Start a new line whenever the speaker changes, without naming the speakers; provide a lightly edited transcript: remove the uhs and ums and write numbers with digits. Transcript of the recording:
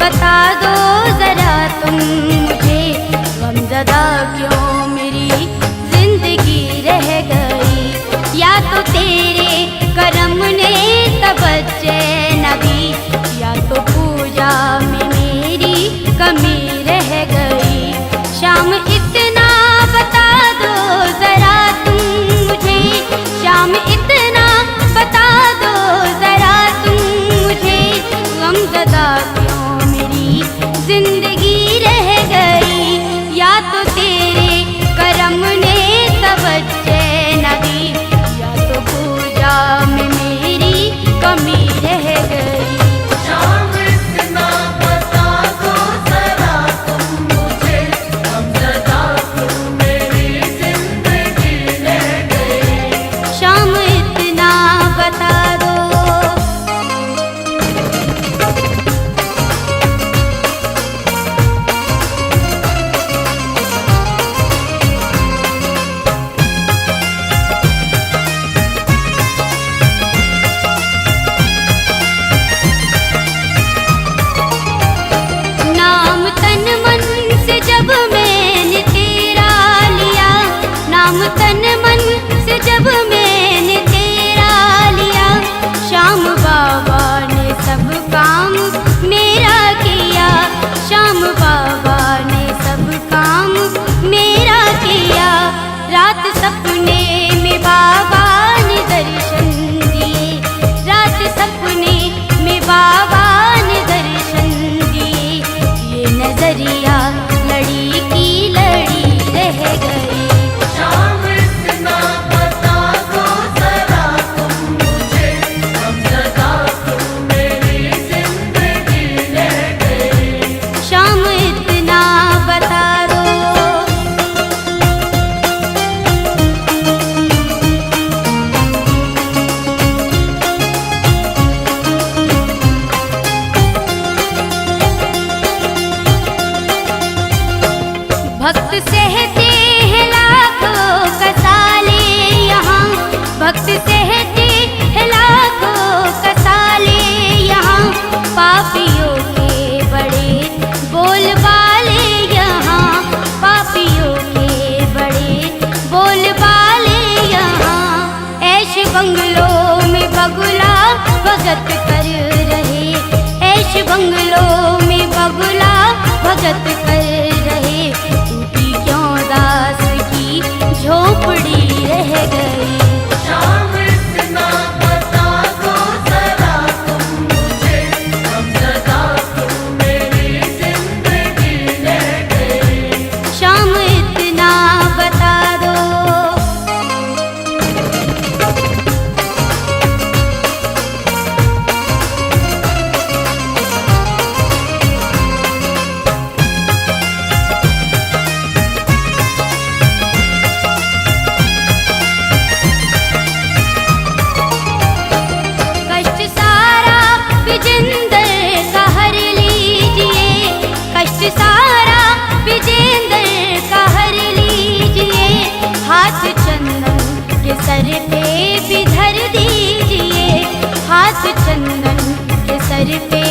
बता दो जरा तुम मुझे, गमज़दा क्यों मेरी जिंदगी रह गई। या तो तेरे करम ने तवज्जो न दी, या तो पूजा में मेरी कमी रह गई। शाम इतना बता दो जरा तुम मुझे, शाम इतना बता दो जरा तुम मुझे, गमज़दा क्यों मेरी जिंदगी रह गई। या तो तेरे करम ने तवज्जो न दी, या तो पूजा में मेरी कमी रह गई।
शाम इतना बता दो जरा तुम मुझे, गमज़दा क्यों मेरी जिंदगी रह गई।
शाम इतना बता दो। नाम तन मन से जब मैंने तेरा लिया, नाम तन मन से जब मैंने तेरा लिया, श्याम बाबा ने सब काम मेरा किया, श्याम बाबा ने सब काम मेरा किया। रात सपने में बाबा ने दर्शन दिए, रात सपने में बाबा ने दर्शन दिए। ये नजरिया लड़ी की लड़ी रह गई।
शाम इतना बता दो जरा तुम मुझे, गमज़दा क्यों मेरी जिंदगी रह गई।
शाम इतना बता दो। भक्त सहते हैं लाखों कसाले यहाँ, भक्त सहते हैं लाखों कसाले यहाँ, पापियों के बड़े बोलबाले यहाँ, पापियों के बड़े बोलबाले यहाँ। ऐश बंगलों में बगुला भगत कर रहे, ऐश बंगलों में बगुला भगत कर रहे। टूटी क्यों दास की झोपड़ी रह गई।
शाम इतना बता दो जरा तुम मुझे, गमज़दा क्यों मेरी जिंदगी रह गई।
शाम इतना बता दो। कष्ट सारा विजेंदर का हर लीजिए, कष्ट सारा विजेंदर का हर लीजिए। हाथ चंदन के सर पे भी धर दीजिए, हाथ चंदन के सर पे